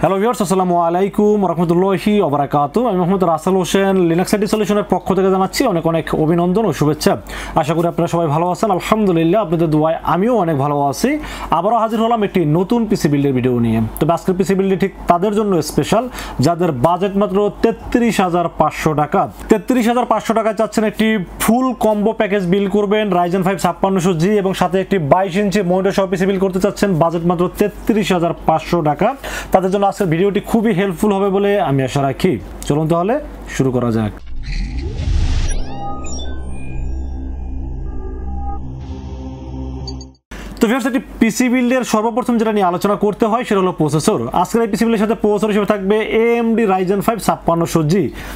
Hello viewers, আসসালামু আলাইকুম রাহমাতুল্লাহি ওয়া বারাকাতুহু। আমি মোহাম্মদ রাসেল হোসেন, লিনাক্স আইটি সলিউশনের পক্ষ থেকে জানাচ্ছি অনেক অনেক অভিনন্দন ও শুভেচ্ছা। আশা করি আপনারা সবাই ভালো আছেন। আলহামদুলিল্লাহ, আপনাদের দোয়ায় আমিও অনেক ভালো আছি। আবারও হাজির হলাম একটি নতুন পিসি বিল্ডের ভিডিও নিয়ে। তবে আজকের পিসি বিল্ডটি ঠিক তাদের জন্য স্পেশাল যাদের বাজেট মাত্র 33,500 টাকা। 33,500 টাকায় চাচ্ছেন একটি ফুল কম্বো প্যাকেজ বিল্ড করবেন, Ryzen 5 5600G এবং সাথে একটি 22 ইঞ্চি মনিটর সহ পিসি বিল্ড করতে চাচ্ছেন, বাজেট মাত্র 33,500 টাকা। তাদের জন্য আজকের ভিডিওটি খুবই হেল্পফুল হবে বলে আমি আশা রাখি। চলুন তাহলে শুরু করা যাক। তো ভিউয়ার্স, একটি পিসি বিল্ডের সর্বপ্রথম যেটা নিয়ে আলোচনা করতে হয় সেটা হলো প্রসেসর। আজকের এই পিসি বিল্ডের সাথে প্রসেসর হিসেবে থাকবে AMD Ryzen 5 5600G।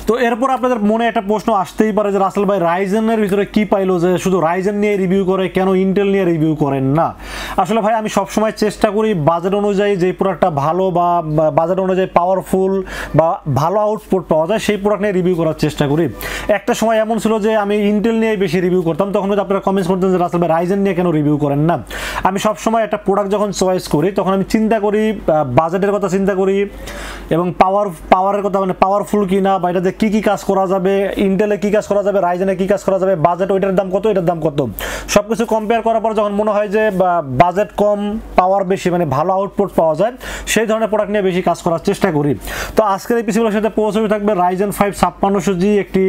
তো এরপর আপনাদের মনে একটা প্রশ্ন আসতেই পারে যে রাসেল ভাই রাইজেনের ভিতরে কি পাইলো যে শুধু রাইজেন নিয়ে রিভিউ করে, কেন ইন্টেল নিয়ে রিভিউ করেন না? আসলে ভাই আমি সবসময় চেষ্টা করি বাজেট অনুযায়ী যে প্রোডাক্টটা ভালো বা বাজেট অনুযায়ী পাওয়ারফুল বা ভালো আউটপুট পাওয়া যায় সেই প্রোডাক্ট নিয়ে রিভিউ করার চেষ্টা করি। একটা সময় এমন ছিল যে আমি ইন্টেল নিয়ে বেশি রিভিউ করতাম, তখন যদি আপনারা কমেন্টস করতেন যে রাসেল ভাই রাইজেন নিয়ে কেন রিভিউ করেন না। আমি সবসময় একটা প্রোডাক্ট যখন চয়েস করি তখন আমি চিন্তা করি, বাজেটের কথা চিন্তা করি এবং পাওয়ারের কথা, মানে পাওয়ারফুল কিনা বা এটাতে কী কী কাজ করা যাবে, ইন্টেলে কী কাজ করা যাবে, রাইজেনে কী কাজ করা যাবে, বাজেট ওইটার দাম কত, এটার দাম কত, সব কিছু কম্পেয়ার করার পর যখন মনে হয় যে বাজেট কম পাওয়ার বেশি, মানে ভালো আউটপুট পাওয়া যায়, সেই ধরনের প্রোডাক্ট নিয়ে বেশি কাজ করার চেষ্টা করি। তো আজকের এই পিসিগুলোর সাথে প্রসেসর থাকবে Ryzen 5 5600G, একটি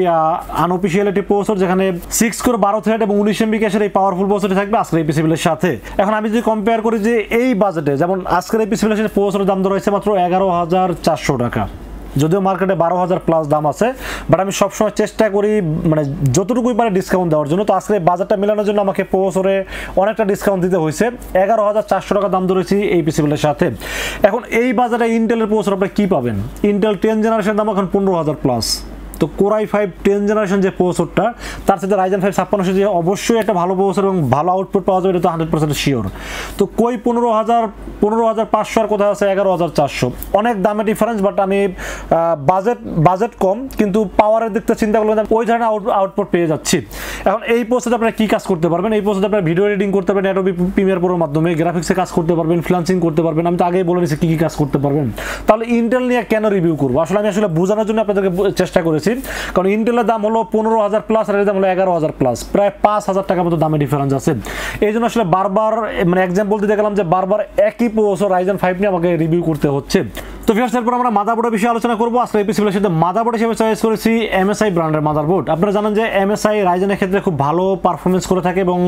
আনঅফিশিয়াল একটি প্রসেসর যেখানে 6 কোর 12 থ্রেড এবং 19 MB ক্যাশের এই পাওয়ারফুল প্রসেসরটি থাকবে আজকের এই পিসিগুলোর সাথে। এখন আমি যদি কম্পেয়ার করি যে এই বাজেটে, যেমন আজকের এই পিসিগুলোর সাথে প্রসেসরের দাম রয়েছে মাত্র 11,400 টাকা, যদিও মার্কেটে 12,000 প্লাস দাম আছে, বাট আমি সবসময় চেষ্টা করি মানে যতটুকুই পারে ডিসকাউন্ট দেওয়ার জন্য। তো আজকে বাজেটটা মেলানোর জন্য আমাকে প্রসেসরে অনেকটা ডিসকাউন্ট দিতে হয়েছে। 11,400 টাকা দাম ধরেছি এই পিসিগুলোর সাথে। এখন এই বাজারে ইন্টেলের প্রসেসর আপনি কী পাবেন? ইন্টেল 10 জেনারেশন দাম এখন 15,000 প্লাস। তো Core i5 10 জেনারেশন যে প্রসেসরটা, তার সাথে Ryzen 5 5600G অবশ্যই একটা ভালো প্রসেসর এবং ভালো আউটপুট পাওয়া যাবে, এটা তো 100% শিওর। তো কই 15,500 আর কোথায় আছে 11,400, অনেক দামে ডিফারেন্স। বাট আমি বাজেট কম কিন্তু পাওয়ারের দিকটা চিন্তা করলে ওই ধরনের আউটপুট পেয়ে যাচ্ছি। এখন এই প্রসেসরে আপনারা কী কাজ করতে পারবেন? এই প্রসেসরে আপনারা ভিডিও এডিটিং করতে পারবেন অ্যাডোবি প্রিমিয়ার প্রোর মাধ্যমে, গ্রাফিক্সে কাজ করতে পারবেন, ফ্রিল্যান্সিং করতে পারবেন। আমি তো আগেই বলে নিচ্ছি কী কী কাজ করতে পারবেন। তাহলে ইন্টেল নিয়ে কেন রিভিউ করবো? আসলে আমি বোঝানোর জন্য আপনাদেরকে চেষ্টা করেছি, কারণ ইন্টেলের দাম হলো 15,000 প্লাস আর এর দাম হলো 11,000 প্লাস, প্রায় 5,000 টাকার মতো দামে ডিফারেন্স আছে। এই জন্য আসলে বারবার মানে এক্সাম্পল দিতে গেলাম যে বারবার একই প্রসেসর Ryzen 5 নিয়ে আমাকে রিভিউ করতে হচ্ছে। তো ভিউয়ার্স, এরপর আমরা মাদারবোর্ডের বিষয়ে আলোচনা করবো। আজকে এই পিসিগুলোর সাথে মাদারবোর্ড হিসেবে চয়েস করেছি MSI ব্র্যান্ডের মাদারবোর্ড। আপনারা জানেন যে MSI রাইজেনের ক্ষেত্রে খুব ভালো পারফরমেন্স করে থাকে এবং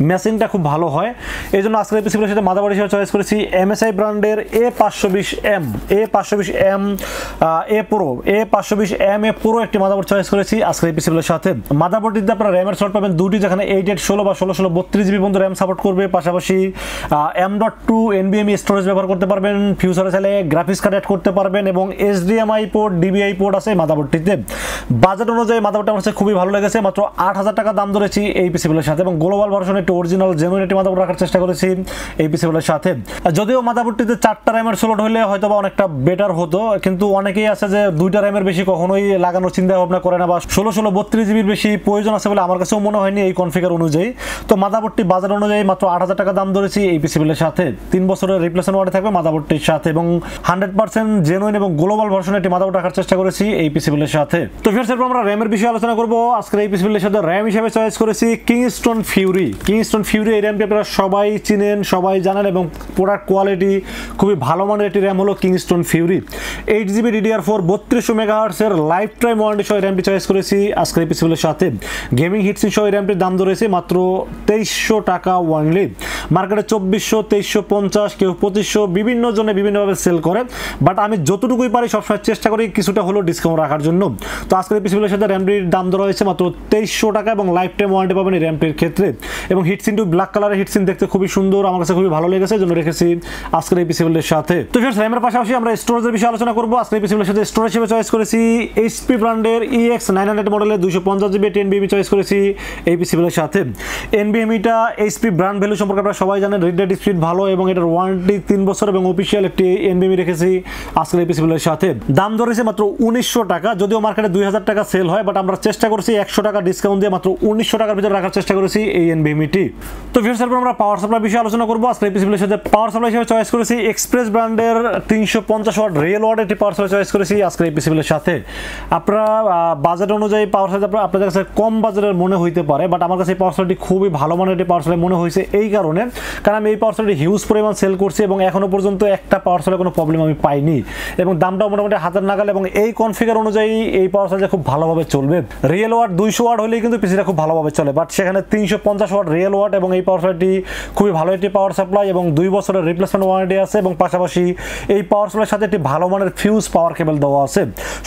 মেশিনটা খুব ভালো হয়। এই জন্য আজকে এই পিসিগুলোর সাথে মাদারবোর্ড হিসেবে চয়েস করেছি MSI ব্র্যান্ডের A520M A PRO A520M-A PRO একটি মাদারবোর্ড চয়েস করেছি আজকে এই পিসিগুলোর সাথে। মাদারবোর্ডটিতে আপনারা র্যামের স্লট পাবেন দুটি, যেখানে 8/16 বা 16/32 GB পর্যন্ত র্যাম সাপোর্ট করবে। পাশাপাশি M.2 NVMe স্টোরেজ ব্যবহার করতে পারবেন, ফিউচারে চাইলে গ্রাফিক্স কার্ড করতে পারবেন এবং HDMI পোর্ট, DVI পোর্ট আছে মাদারবোর্ডটিতে। বাজেট অনুযায়ী মাদারবোর্ডটা আমার কাছে খুবই ভালো লেগেছে। মাত্র 8,000 টাকা দাম ধরেছি এই পিসিগুলোর সাথে এবং গ্লোবাল ভার্সন একটি অরিজিনাল জেনুইন একটি মাদারবোর্ড রাখার চেষ্টা করেছি এই পিসিগুলোর সাথে। যদিও মাদারবোর্ডটিতে 4টা র্যামের স্লট হলে হয়তো বা অনেকটা বেটার হতো, কিন্তু অনেকেই আছে যে 2টা র্যামের বেশি কখনোই লাগানোর চিন্তা ভাবনা করে না, বা 16/32 GB বেশি প্রয়োজন আছে বলে আমার কাছেও মনে হয়নি এই কনফিগার অনুযায়ী। তো মাদারবোর্ডটি বাজার অনুযায়ী মাত্র 8,000 টাকা দাম ধরেছি এই পিসিগুলোর সাথে। 3 বছরের রিপ্লেসমেন্ট ওয়ারেন্টি থাকবে মাদারবোর্ডটির সাথে এবং 100% জেনুইন এবং গ্লোবাল ভার্সনের একটি মাদারবোর্ড রাখার চেষ্টা করেছি এই পিসিগুলোর সাথে। তো ভিউয়ার্স, এরপর আমরা র্যামের বিষয়ে আলোচনা করব। আজকের এই পিসিগুলোর সাথে র্যাম হিসেবে চয়েস করেছি Kinstone Fury। এই র্যামটি আপনারা সবাই চিনেন, সবাই জানেন এবং প্রোডাক্ট কোয়ালিটি খুবই ভালো মানের একটি র্যাম হলো Kinstone Fury। 8GB DDR4 3200 MHz এর লাইফ টাইম ওয়ারেন্টি সহ র্যামটি চয়েস করেছি আজকের এই পিসিগুলোর সাথে। গেমিং হিটসিং সহ র্যামটির দাম ধরেছে মাত্র 2300 টাকা ওয়ানলি। মার্কেটে 2400, 2350, কেউ 2500 বিভিন্ন জনে বিভিন্নভাবে সেল করে, বাট আমি যতটুকুই পারি সবসময় চেষ্টা করি কিছুটা হলো ডিসকাউন্ট রাখার জন্য। তো আজকের এই পিসিগুলোর সাথে র্যামটির দাম ধরা হয়েছে মাত্র 2300 টাকা এবং লাইফ টাইম ওয়ারেন্টি পাবেন এই র্যামটির ক্ষেত্রে। এবং হিটসিনটি ব্ল্যাক কালারের হিটসিন দেখতে খুবই সুন্দর, আমার কাছে খুবই ভালো লেগেছে, জন্য রেখেছি আজকের এই পিসিগুলোর সাথে। তো ফ্রেন্ডস, র্যামের পাশাপাশি আমরা স্টোরেজের বিষয়ে আলোচনা করবো। আজকের এই পিসিগুলোর সাথে স্টোরেজ হিসেবে চয়েস করেছি HP ব্র্যান্ডের EX900 মডেলের 250GB 10BB চয়েস করেছি এই পিসিগুলোর সাথে। NVMeটা HP ব্র্যান্ড ভ্যালু সম্পর্কে আপনারা সবাই জানেন, রিড রাইট স্পিড ভালো এবং এটার ওয়ারেন্টি 3 বছর এবং অফিসিয়াল একটি NVMe রেখেছি আজকের এই পিসি বিল্ডের সাথে। দাম ধরেছে মাত্র 1900 টাকা, যদিও মার্কেটে 2000 টাকা সেল হয়, বাট আমরা চেষ্টা করছি 100 টাকা ডিসকাউন্ট দিয়ে মাত্র 1900 টাকার ভিতরে রাখার চেষ্টা করেছি এই এনভিএমইটি। তো ভিউয়ার্স, এরপর আমরা পাওয়ার সাপ্লাই বিষয়ে আলোচনা করব। আজকের এই পিসি বিল্ডের সাথে পাওয়ার সাপ্লাই হিসেবে চয়েস করেছি এক্সপ্রেস ব্র্যান্ডের 350 ওয়াট রিয়েল ওয়াট একটি পাওয়ার সাপ্লাই চয়েস করেছি আজকের এই পিসি বিল্ডের সাথে। আপনারা বাজেট অনুযায়ী পাওয়ার সাপ্লাই আপনাদের কাছে কম বাজেটের মনে হইতে পারে, বাট আমার কাছে এই পাওয়ার সাপ্লাইটি খুবই ভালো মানের একটি পাওয়ার সাপ্লাই মনে হয়েছে এই কারণে, কারণ আমি এই পাওয়ার সাপ্লাইটি হিউজ পরিমাণ সেল করছি এবং এখনো পর্যন্ত একটা পাওয়ার সাপ্লাই কোনো প্রবলেম আমি পাইনি এবং দামটাও মোটামুটি হাতের নাগাল এবং এই কনফিগার অনুযায়ী এই পাওয়ার সাপ্লাই খুব ভালোভাবে চলবে। রিয়েল ওয়াট 200 ওয়াট হলেই কিন্তু পিসিটা খুব ভালোভাবে চলে, বাট সেখানে 350 ওয়াট রিয়েল ওয়াট এবং এই পাওয়ার সাপ্লাইটি খুবই ভালো একটি পাওয়ার সাপ্লাই এবং 2 বছরের রিপ্লেসমেন্ট ওয়ারেন্টি আছে এবং পাশাপাশি এই পাওয়ার সাপ্লাইয়ের সাথে একটি ভালো মানের ফিউজ পাওয়ার কেবল দেওয়া আছে।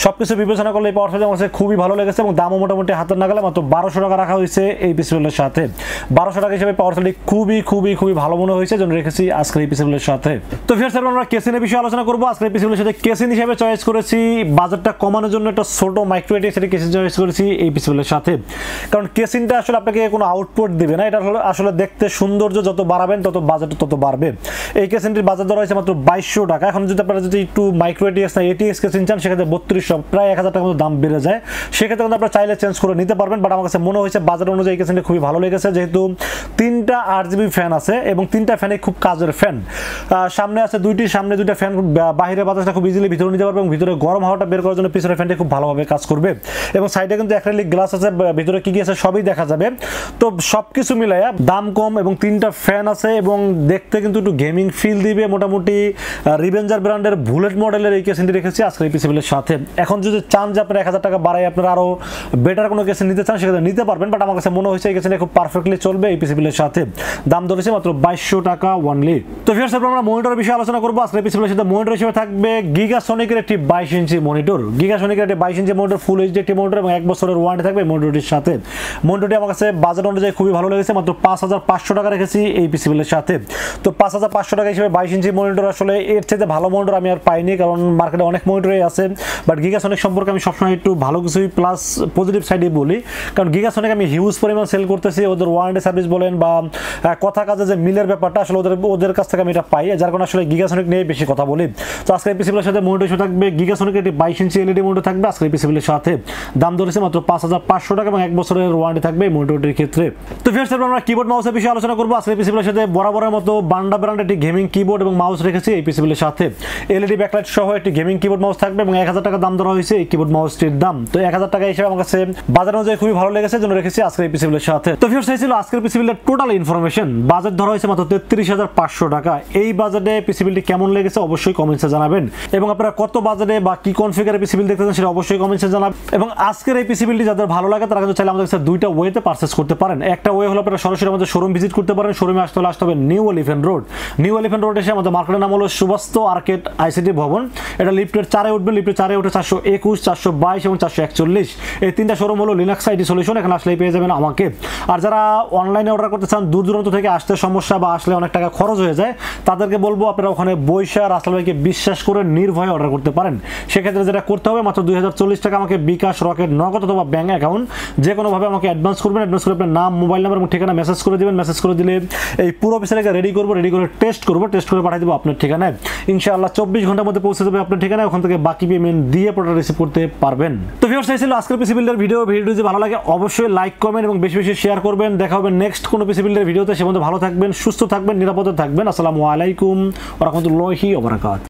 সবকিছু বিবেচনা করলে এই পাওয়ার সাপ্লাই আমার কাছে খুবই ভালো লেগেছে এবং দামও মোটামুটি হাতের নাগালে মাত্র 1200 টাকা রাখা হয়েছে এই পিসি বিল্ডের সাথে। 1200 টাকা হিসেবে পাওয়ার সাপ্লাই খুবই ভালো মনে হয়েছে, জন্য রেখেছি আজকের এই পিসি বিল্ডের সাথে। তো ভিউয়ার্স, আমরা কেসিনের বিষয়ে আলোচনা করব। আজকের এই পিসি বিল্ডের সাথে কেসিন হিসেবে চয়েস করেছি বাজেটটা কমানোর জন্য একটা ছোট মাইক্রো এটি সেটা কেসিন চয়েস করেছি এই পিসি বিল্ডের সাথে, কারণ কেসিনটা আসলে আপনাকে কোনো আউটপুট দিবে না, এটা আসলে দেখতে সৌন্দর্য যত বাড়াবেন তত বাজেট তত বাড়বে। এই কেসিনটির বাজার দর হয়েছে মাত্র 2200 টাকা। এখন যদি আপনারা যদি একটু মাইক্রো এটিএস না এটিএস কেসিন চান সেক্ষেত্রে 3200 প্রায় 1000 টাকার মতো দাম বেড়ে যায়, সেক্ষেত্রে কিন্তু আপনারা চাইলে চেঞ্জ করে নিতে পারবেন। বাট আমার কাছে মনে হয়েছে বাজার অনুযায়ী কেসিনটি খুবই ভালো লেগেছে, যেহেতু 3টা RGB ফ্যান আছে এবং 3টা ফ্যানে খুব কাজের ফ্যান। সামনে আছে সামনে 2টা ফ্যান, বাইরে বাতাসটা খুব ইজিলি ভিতরে নিতে পারবে এবং ভিতরে গরম হাওয়াটা বের করার জন্য পিছনের ফ্যানটি খুব ভালোভাবে কাজ করবে এবং সাইডে কিন্তু অ্যাক্রিলিক গ্লাস আছে, ভিতরে কি আছে সবই দেখা যাবে। তো সবকিছু মিলাইয়া দাম কম এবং 3টা ফ্যান আছে এবং দেখতে কিন্তু একটু গেমিং ফিল দিবে। মোটামুটি রিভেঞ্জার ব্র্যান্ডের বুলেট মডেলের এই কেসিনটি রেখেছি আজকের এই পিসি বিল্ডের সাথে। এখন যদি চান যে আপনারা 1000 টাকা বাড়াই আপনারা আরো বেটার কোনো কেসিন নিতে চান সেক্ষেত্রে নিতে পারবেন, বাট আমার কাছে মনে হয়েছে এই কেসিনটা খুব পারফেক্টলি চলবে এই পিসি বিল্ডের সাথে। দাম ধরেছে মাত্র 2200 টাকা অনলি। তো ভিউয়ার্স, আমরা মনিটরের বিষয়ে আলোচনা করব। আজকের এই পিসি বিল্ডের সাথে মনিটর হিসেবে থাকবে গিগাসনিকের একটি 22 ইঞ্চি মনিটর। গিগাসনিকের একটি 22 ইঞ্চি মনিটর, ফুল এইচডি একটি মনিটর এবং 1 বছরের ওয়ারেন্টি থাকবে মনিটরটির সাথে। মনিটরটি আমার কাছে বাজেট অনুযায়ী খুবই ভালো লেগেছে, মাত্র 5500 টাকা রেখেছি এই পিসি বিল্ডের সাথে। তো 5500 টাকা হিসেবে 22 ইঞ্চি মনিটর আসলে এর চাইতে ভালো মনিটর আমি আর পাইনি, কারণ মার্কেটে অনেক মনিটরই আছে, বাট গিগাসনিক সম্পর্কে আমি সবসময় একটু ভালো কিছুই প্লাস পজিটিভ সাইডে বলি, কারণ গিগাসনিক আমি হিউজ পরিমাণ সেল করতেছি। ওদের ওয়ারেন্টি সার্ভিস বলেন বা কথা কাজে যে মিলের ব্যাপারটা আসলে ওদের কাছ থেকে আমি এটা পাই, যার কারণে আসলে গিগাসনিক নিয়ে বেশি কথা বলি। তো আজকে এই পিসি বিল্ডের সাথে মনিটর হিসেবে থাকবে গিগাসনিকের একটি 22 ইঞ্চি এলইডি মনিটর থাকবে আজকে এই পিসি বিল্ডের সাথে। দাম ধরেছে মাত্র 5500 টাকা এবং 1 বছরের ওয়ারেন্টি থাকবে এই মনিটরটির ক্ষেত্রে। তো ভিউয়ার্স, আমরা কিবোর্ড মাউসের বিষয়ে আলোচনা করব। আজকে এই পিসি বিল্ডের সাথে বরাবরের মতো বান্ডা ব্র্যান্ডের একটি গেমিং কিবোর্ড এবং মাউস রেখেছি এই পিসি বিল্ডের সাথে। এলইডি ব্যাকলাইট সহ একটি গেমিং কিবোর্ড মাউস থাকবে এবং 1000 টাকা দাম ধরা হয়েছে এই কিবোর্ড মাউসটির দাম। তো 1000 টাকা হিসেবে আমার কাছে বাজার অনুযায়ী খুবই ভালো লেগেছে, জন্য রেখেছি আজকের এই পিসি বিল্ডের সাথে। তো ভিউয়ার্স, এই ছিল আজকের পিসি বিল্ডের টোটাল ইনফরমেশন। বাজেট ধরা হয়েছে মাত্র 33500 টাকা। এই বাজেটে পিসি বিল্ডটি কেমন লেগেছে অবশ্যই কমেন্টসে জানাবেন এবং আপনারা কত বাজেটে বা কি কনফিগারের পিসি বিল্ড দেখতেছেন সেটা অবশ্যই কমেন্টসে জানাবেন। এবং আজকের এই পিসি বিল্ডটি যাদের ভালো লাগে তারা কিন্তু চাইলে আমাদের কাছে 2টা ওয়েতে পারচেজ করতে পারেন। একটা ওয়ে হলো আপনারা সরাসরি আমাদের শোরুম ভিজিট করতে পারেন। শোরুমে আসতে হবে new elephant road. New elephant road এসে আমাদের মার্কেটের নাম হলো সুভাস্তু আর্কেড আইসিটি ভবন। এটা লিফটের 4-এ উঠবেন। লিফটের 4-এ উঠে 421, 422 এবং 441 এই 3টা শোরুম হলো লিনাক্স আইটি সলিউশন। এখানে আসলেই পেয়ে যাবেন আমাকে। আর যারা অনলাইনে অর্ডার করতে চান, দূর দূরান্ত থেকে আসতে সমস্যা বা আসলে অনেক টাকা খরচ হয়ে যায়, তাদেরকে বলবো আপনারা ওখানে বৈশা রাসেল ভাইকে বিশ্বাস করে নির্ভয়ে অর্ডার করতে পারেন। সেক্ষেত্রে যেটা করতে হবে মাত্র 2040 টাকা আমাকে বিকাশ, রকেট, নগদ অথবা ব্যাংক অ্যাকাউন্ট যে কোনোভাবে আমাকে অ্যাডভান্স করবেন। অ্যাডভান্স করে আপনার নাম, মোবাইল নাম্বার এবং ঠিকানা মেসেজ করে দেবেন। মেসেজ করে দিলে এই পুরো বিষয়টাকে রেডি করবো। রেডি করে টেস্ট করে পাঠিয়ে দেবো আপনার ঠিকানায়। ইনশাআল্লাহ 24 ঘন্টার মধ্যে পৌঁছে যাবে আপনার ঠিকানায়। ওখান থেকে বাকি পেমেন্ট দিয়ে প্রোডাক্ট রিসিভ করতে পারবেন। তো ভিউয়ার্স, এই ছিল আজকের পিসি বিল্ডের ভিডিও। ভিডিওটি যদি ভালো লাগে অবশ্যই লাইক করবেন এবং বেশি বেশি শেয়ার করবেন। দেখা হবে নেক্সট কোনো পিসি বিল্ডের ভিডিওতে। সে পর্যন্ত ভালো থাকবেন, সুস্থ থাকবেন, নিরাপদে থাকবেন। আসসালামু আলাইকুম ওয়া রাহমাতুল্লাহি ওয়া বারাকাতুহু।